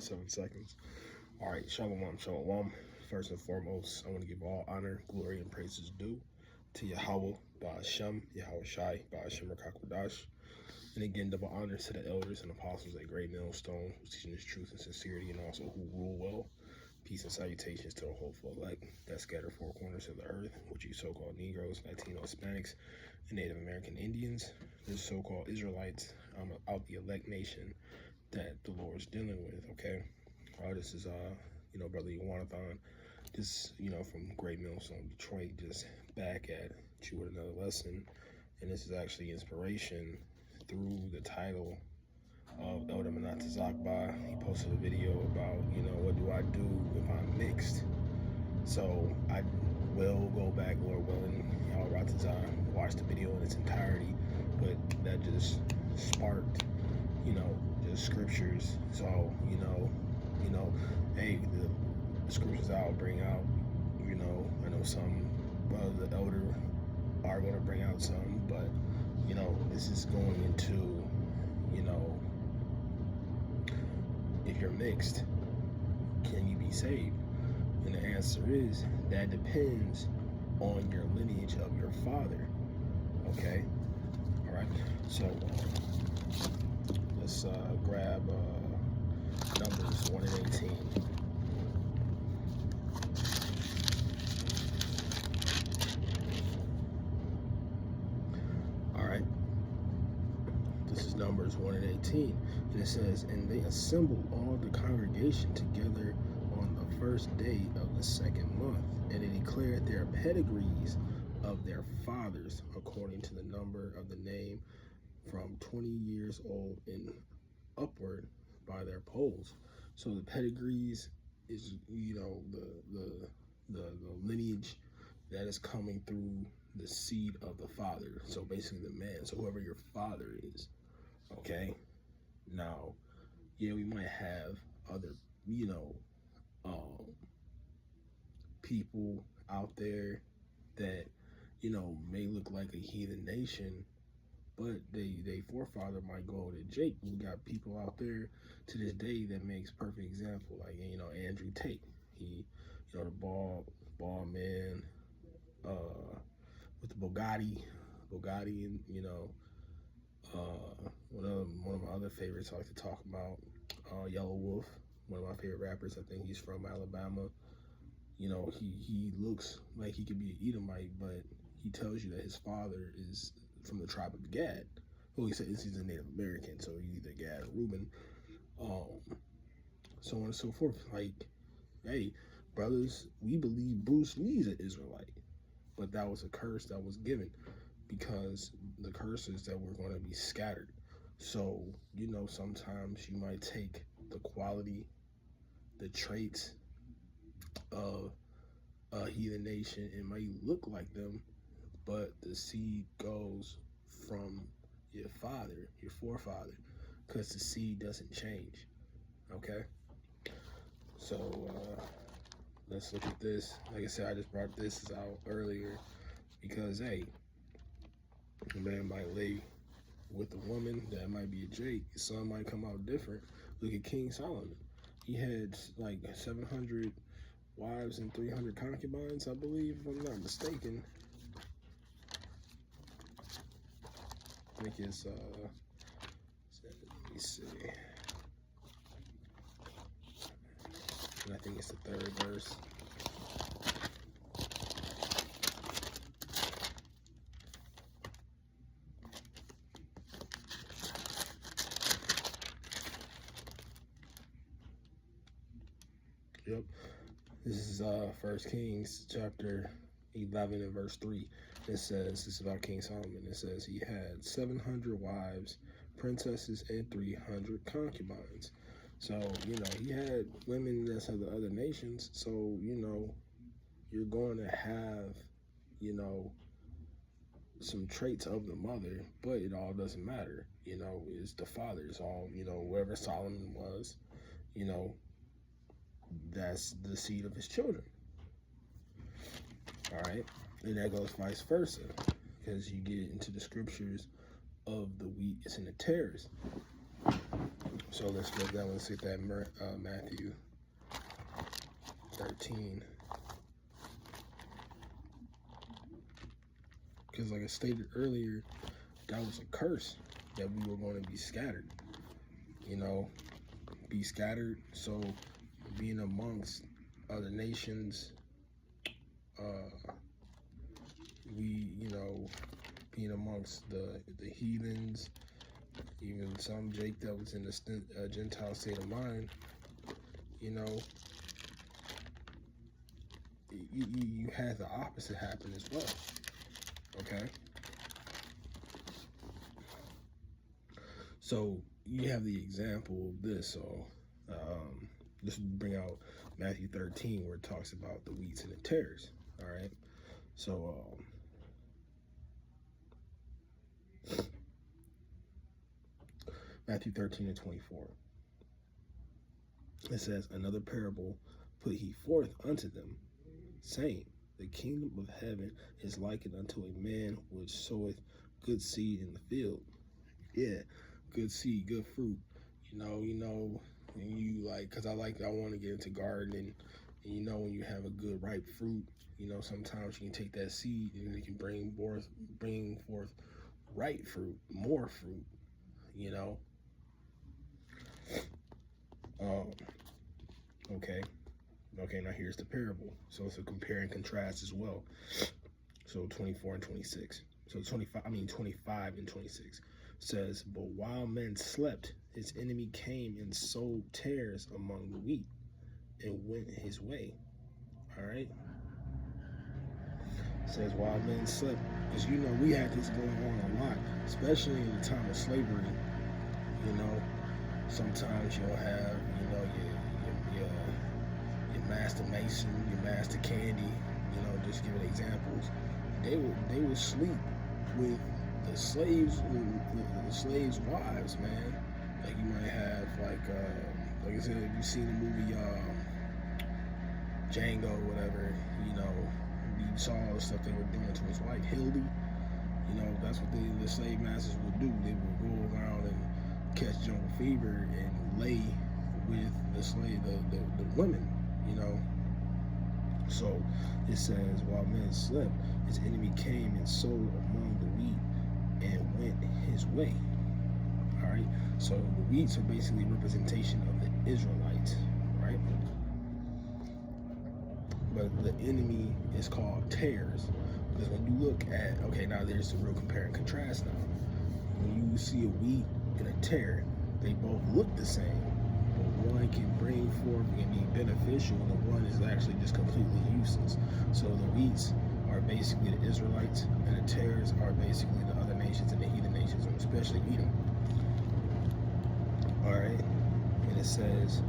7 seconds. All right, shalom, shalom. First and foremost, I want to give all honor, glory, and praises due to Yahweh, Ba'ashem, Yahweh Shai, Ba'ashem Rakakwadash. And again, double honor to the elders and apostles at Great Millstone, who's teaching this truth and sincerity, and also who rule well. Peace and salutations to the hopeful elect that scatter four corners of the earth, which you so-called Negroes, Latino, Hispanics, and Native American Indians. There's so-called Israelites out the elect nation that the Lord's dealing with, okay? This is, Brother Yawanathan, just, from Great Millstone, Detroit, just back at you with another lesson. And this is actually inspiration through the title of Elder Manata Zakba. He posted a video about, what do I do if I'm mixed? So I will go back, Lord willing, watch the video in its entirety, but that just sparked, just scriptures. So, hey, the scriptures I'll bring out, I know some of the elder are going to bring out some, but, this is going into, if you're mixed, can you be saved? And the answer is, that depends on your lineage of your father, okay? All right, so let's grab Numbers 1 and 18. All right, this is Numbers 1 and 18, and it says, and they assembled all the congregation together on the first day of the second month, and they declared their pedigrees of their fathers according to the number of the name from 20 years old and upward by their polls. So the pedigrees is, the lineage that is coming through the seed of the father. So basically the man, so whoever your father is, okay? Now, yeah, we might have other, people out there that, may look like a heathen nation, but they forefather might go to Jake. We got people out there to this day that makes perfect example, like, Andrew Tate. He, the bald man, with the Bugatti, and, one of my other favorites I like to talk about, Yellow Wolf, one of my favorite rappers. I think he's from Alabama. He looks like he could be an Edomite, but he tells you that his father is from the tribe of Gad. Well, he says he's a Native American, so he's either Gad or Reuben. So on and so forth. Like, hey, brothers, we believe Bruce Lee's an Israelite, but that was a curse that was given, because the curse is that we're going to be scattered. So, sometimes you might take the quality, the traits of a heathen nation, it might look like them, but the seed goes from your father, your forefather, because the seed doesn't change, okay? So, let's look at this. Like I said, I just brought this out earlier because, hey, a man might lay with a woman that might be a Jake. His son might come out different. Look at King Solomon. He had like 700 wives and 300 concubines, I believe, if I'm not mistaken. I think it's, let me see. And I think it's the third verse. Yep. This is 1 Kings chapter 11 and verse 3. It says, this is about King Solomon. It says he had 700 wives, princesses, and 300 concubines. So, he had women that's of the other nations. So, you're going to have, some traits of the mother, but it all doesn't matter. It's the father. It's all, wherever Solomon was, that's the seed of his children. All right, and that goes vice versa, because you get into the scriptures of the wheat and the tares. So let's flip that one. Let's hit that Matthew 13. Because like I stated earlier, that was a curse that we were going to be scattered. You know, be scattered. So being amongst other nations, we, you know, being amongst the heathens, even some Jake that was in the Gentile state of mind, you know, you had the opposite happen as well. Okay. So you have the example of this. So this would bring out Matthew 13, where it talks about the wheats and the tares. All right. So Matthew 13 and 24. It says, another parable put he forth unto them, saying, the kingdom of heaven is likened unto a man which soweth good seed in the field. Yeah, good seed, good fruit. You know, and you like, cause I want to get into gardening. And you know, when you have a good ripe fruit, you know, sometimes you can take that seed and it can bring forth ripe fruit, more fruit. You know. Okay, now here's the parable. So it's a compare and contrast as well. So 24 and 26. So 25 and 26 says, but while men slept, his enemy came and sowed tares among the wheat and went his way. All right. It says while men slept, because you know we had this going on a lot, especially in the time of slavery. You know, sometimes you'll have, you know, your Master Mason, your Master Candy, you know, just giving examples. They would sleep with the slaves' wives, man. Like you might have like I said, if you've seen the movie Django or whatever, you know, you saw all the stuff they were doing to his wife, Hildy. You know, that's what the slave masters would do. They would go around and catch jungle fever and lay with the women, you know. So it says, while men slept, his enemy came and sowed among the wheat and went his way. All right. So the wheats are basically a representation of the Israelites, right? But the enemy is called tares, because when you look at, okay, now there's the real compare and contrast now. When you see a wheat and a tare, they both look the same, but one can bring forth and be beneficial, and one is actually just completely useless. So the wheats are basically the Israelites, and the tares are basically the other nations and the heathen nations, and especially Edom. All right, and it says,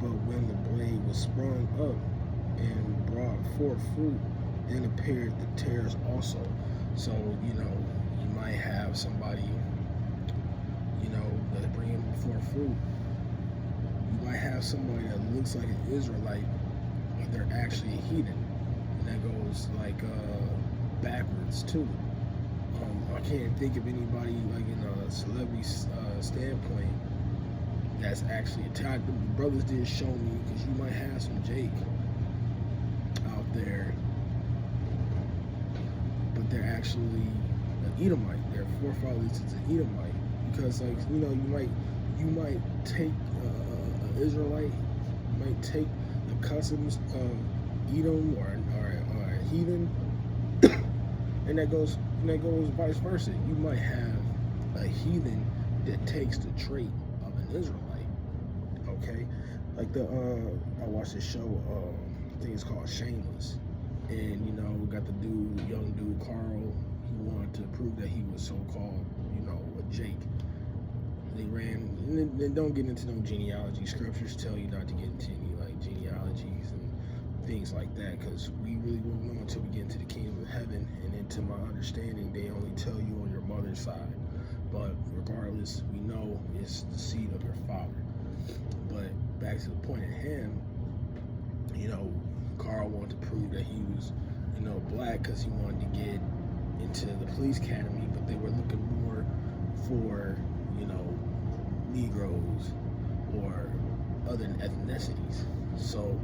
but when the blade was sprung up and brought forth fruit, then appeared the tares also. So, you know, you might have somebody, you know, that bring forth fruit. You might have somebody that looks like an Israelite, but they're actually a heathen. And that goes like backwards too. I can't think of anybody like in a celebrity standpoint that's actually attacked. The brothers did show me, because you might have some Jake out there, but they're actually an Edomite. Their forefathers is an Edomite, because like, you know, you might take an Israelite, you might take the customs of Edom or a heathen, and that goes vice versa. You might have a heathen that takes the trait of an Israelite. Okay, like I watched this show. I think it's called Shameless, and you know, we got the young dude Carl. He wanted to prove that he was so-called, you know, a Jake. They ran. And then don't get into no genealogy. Scriptures tell you not to get into any like genealogies and things like that, because we really won't know until we get into the kingdom of heaven. And then, to my understanding, they only tell you on your mother's side. But regardless, we know it's the seed of your father. But back to the point at hand, you know, Carl wanted to prove that he was, you know, black, because he wanted to get into the police academy, but they were looking more for, you know, Negroes or other ethnicities. So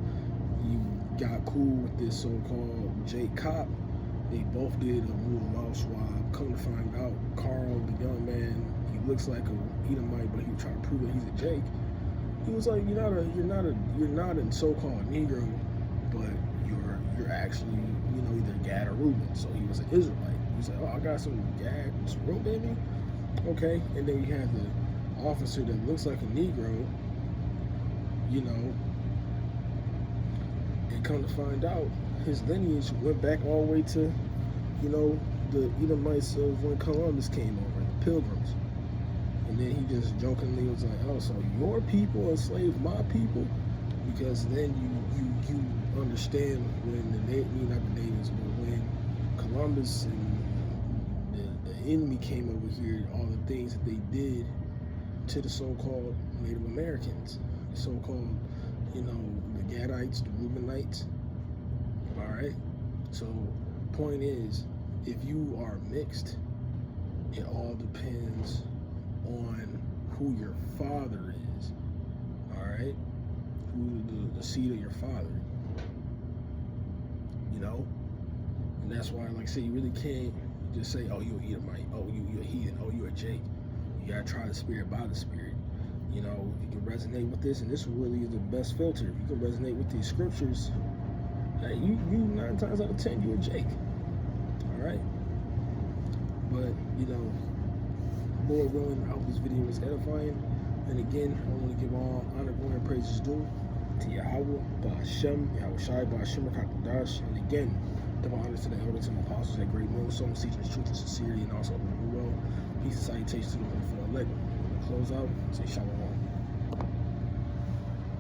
you got cool with this so-called Jake Cop. They both did a little mouth swab. Come to find out, Carl, the young man, he looks like a Edomite, but he was trying to prove that he's a Jake. He was like, you're not a so-called Negro, but you're actually, either Gad or Reuben. So he was an Israelite. He was like, oh, I got some Gad, some Reuben in me. Okay, and then you have the officer that looks like a Negro, and come to find out, his lineage went back all the way to, the Edomites of when Columbus came over, the Pilgrims. And then he just jokingly was like, oh, so your people enslaved my people? Because then you understand when not the natives, but when Columbus and the enemy came over here, all the things that they did to the so-called Native Americans, the so-called, the Gadites, the Reubenites. All right. So, point is, if you are mixed, it all depends on who your father is. All right, who the seed of your father. And that's why, like I said, you really can't just say, oh, you an Edomite, oh, you a heathen, oh, you a Jake. You gotta try the spirit by the spirit. If you can resonate with this, and this really is the best filter. If you can resonate with these scriptures, hey, you 9 times out of 10, you a Jake. All right. But, Lord willing, I hope this video was edifying. And again, I want to give all honor, glory, and praises due to Yahweh, Ba'ashem, Yahweh Shai, Ba'ashem, Rakakadash. And again, double honor to the elders and apostles at Great Millstone, teaching truth and sincerity, and also the world. Peace and salutations to the one for elect. To close out, say Shalom.